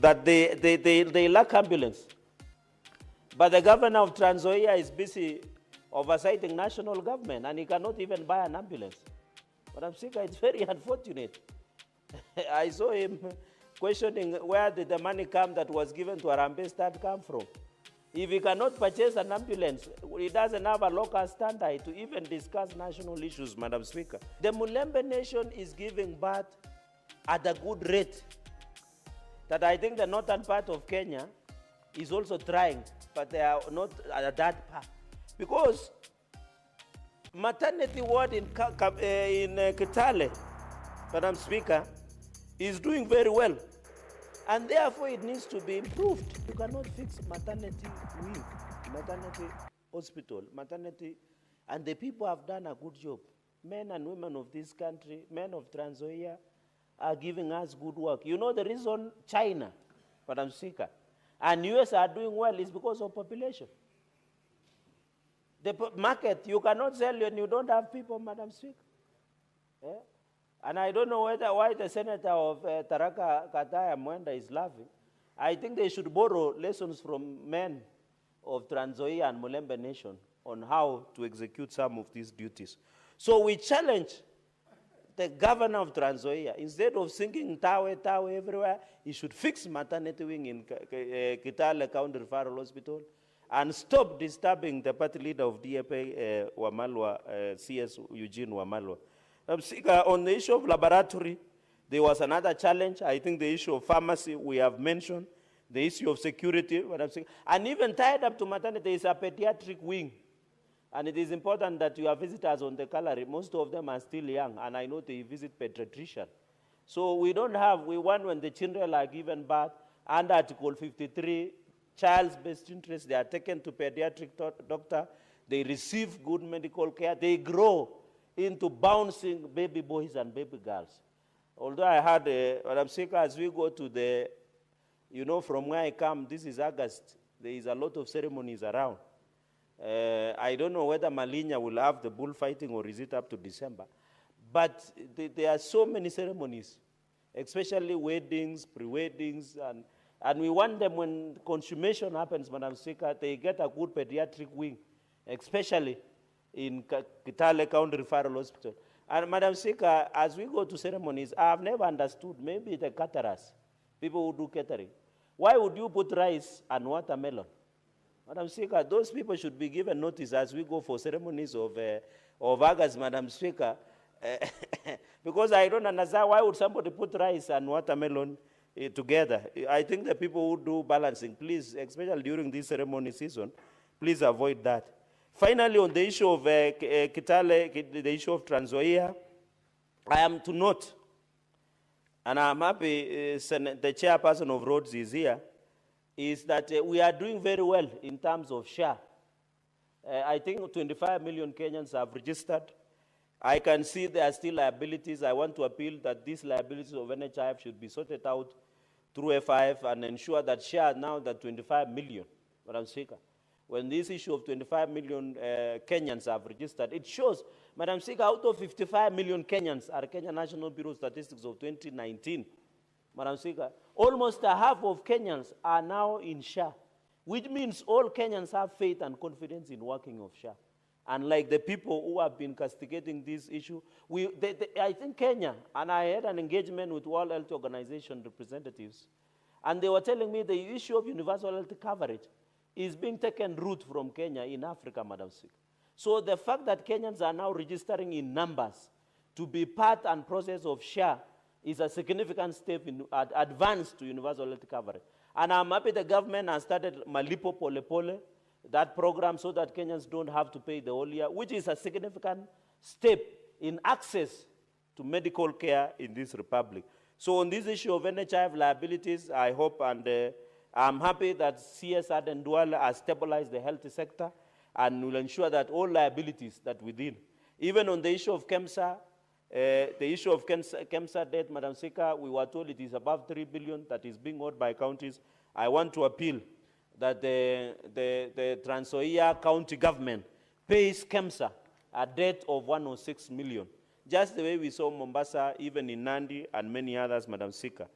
that they lack ambulance. But the governor of Trans Nzoia is busy oversighting national government, and he cannot even buy an ambulance. Madam Speaker, it's very unfortunate. I saw him questioning where did the money come that was given to Harambee Stars come from. If he cannot purchase an ambulance, he doesn't have a local standard to even discuss national issues, Madam Speaker. The Mulembe nation is giving birth at a good rate. That I think the northern part of Kenya is also trying, but they are not at that part. Because maternity ward in Kitale, Madam Speaker, is doing very well. And therefore it needs to be improved. You cannot fix maternity wing, maternity hospital, maternity, and the people have done a good job. Men and women of this country, men of Trans Nzoia, are giving us good work. You know the reason China, Madam Speaker, and US are doing well is because of population. The market, you cannot sell when you don't have people, Madam Speaker. Yeah? And I don't know why the senator of Tharaka Kataya Mwenda is laughing. I think they should borrow lessons from men of Trans Nzoia and Mulembe Nation on how to execute some of these duties. So we challenge the governor of Trans Nzoia, instead of singing TAWE everywhere, he should fix maternity wing in Kitale County Referral Hospital and stop disturbing the party leader of DAPA, WAMALWA, CS EUGENE WAMALWA. On the issue of laboratory, there was another challenge. I think the issue of pharmacy we have mentioned, the issue of security, and even tied up to maternity is a pediatric wing. And it is important that your visitors on the gallery, most of them are still young, and I know they visit pediatrician. So we want when the children are given birth, under Article 53, child's best interest, they are taken to pediatric doctor, they receive good medical care, they grow into bouncing baby boys and baby girls. Although I had, Madam Speaker, as we go to the, from where I come, this is August, there is a lot of ceremonies around. I don't know whether Malinya will have the bullfighting or is it up to December. But there are so many ceremonies, especially weddings, pre-weddings, and we want them when consummation happens, Madam Speaker, they get a good pediatric wing, especially in Kitale County Referral Hospital. And Madam Speaker, as we go to ceremonies, I have never understood, maybe the caterers, people who do catering, why would you put rice and watermelon? Madam Speaker, those people should be given notice as we go for ceremonies of August, Madam Speaker, because I don't understand why would somebody put rice and watermelon together. I think the people who do balancing, please, especially during this ceremony season, please avoid that. Finally, on the issue of Kitale, the issue of Trans Nzoia, I am to note, and I'm happy the chairperson of roads is here, is that we are doing very well in terms of share. I think 25 million Kenyans have registered. I can see there are still liabilities. I want to appeal that these liabilities of NHIF should be sorted out through FIF and ensure that share now that 25 million, Madam Speaker. When this issue of 25 million Kenyans have registered, it shows, Madam Speaker, out of 55 million Kenyans are Kenya National Bureau Statistics of 2019. Madam Speaker, almost a half of Kenyans are now in SHA, which means all Kenyans have faith and confidence in working of SHA. Unlike the people who have been castigating this issue, I think Kenya, and I had an engagement with World Health Organization representatives, and they were telling me the issue of universal health coverage is being taken root from Kenya in Africa, Madam Speaker. So the fact that Kenyans are now registering in numbers to be part and process of SHA is a significant step in advance to universal health coverage. And I'm happy the government has started Malipo Pole Pole, that program, so that Kenyans don't have to pay the whole year, which is a significant step in access to medical care in this republic. So on this issue of NHIF liabilities, I hope and I'm happy that CS Aden Duale has stabilized the health sector and will ensure that all liabilities that within, even on the issue of KEMSA, the issue of KEMSA debt, Madam Speaker, we were told it is above 3 billion that is being owed by counties. I want to appeal that the Trans Nzoia County government pays KEMSA a debt of 106 million, just the way we saw Mombasa, even in Nandi and many others, Madam Speaker.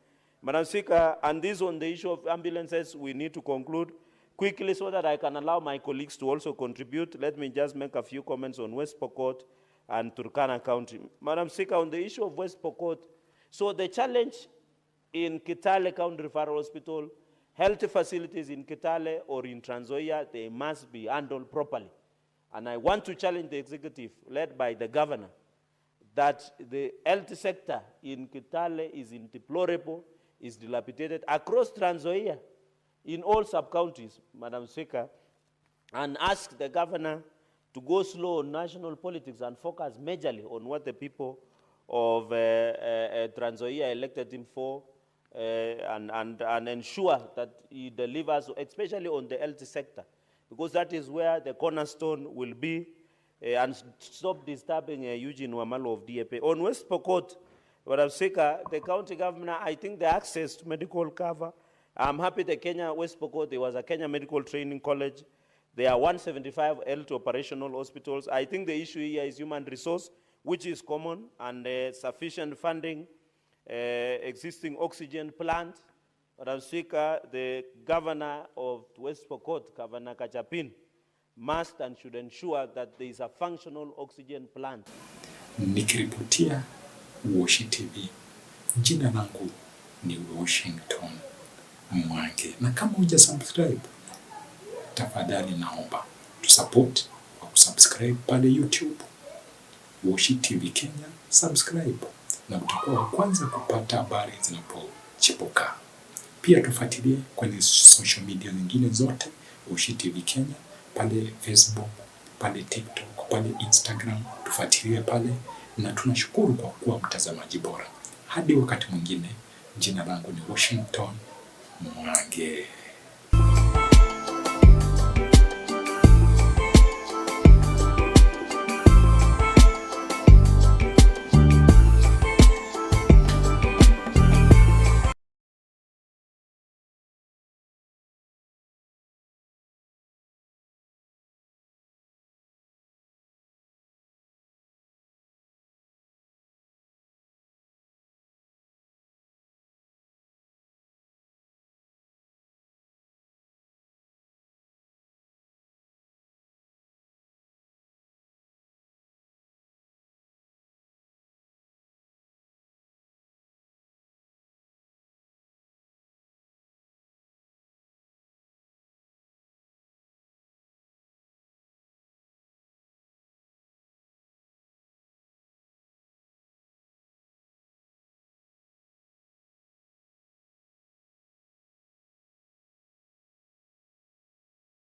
Madam Speaker, and this on the issue of ambulances, we need to conclude quickly so that I can allow my colleagues to also contribute. Let me just make a few comments on West Pokot and Turkana County. Madam Speaker, on the issue of West Pokot, so the challenge in Kitale County Referral Hospital, health facilities in Kitale or in Trans Nzoia, they must be handled properly. And I want to challenge the executive, led by the governor, that the health sector in Kitale is deplorable, is dilapidated across Trans Nzoia, in all sub-counties, Madam Speaker, and ask the governor to go slow on national politics and focus majorly on what the people of Trans Nzoia elected him for, and ensure that he delivers, especially on the health sector, because that is where the cornerstone will be, and stop disturbing Eugene WAMALWA of DAP. On West Pokot, Madam Speaker, the county government, I think the access to medical cover, I'm happy the Kenya West Pokot, there was a Kenya Medical Training College. There are 175 health operational hospitals. I think the issue here is human resource, which is common, and sufficient funding, existing oxygen plant. Madam Speaker, the governor of West Pokot, Governor Kachapin, must and should ensure that there is a functional oxygen plant. Nikiripotia Washy TV, jina langu ni Washington Mwange, na kama huja subscribe, tafadhali naomba tusupport kwa kusubscribe pale YouTube Washy TV Kenya, subscribe na utakuwa wa kwanza kupata habari zinapochipuka. Pia tufuatilie kwenye social media nyingine zote Washy TV Kenya, pale Facebook, pale TikTok, pale Instagram, tufuatilie pale, na tunashukuru kwa kuwa mtazamaji bora. Hadi wakati mwingine, jina langu ni Washington Mwange.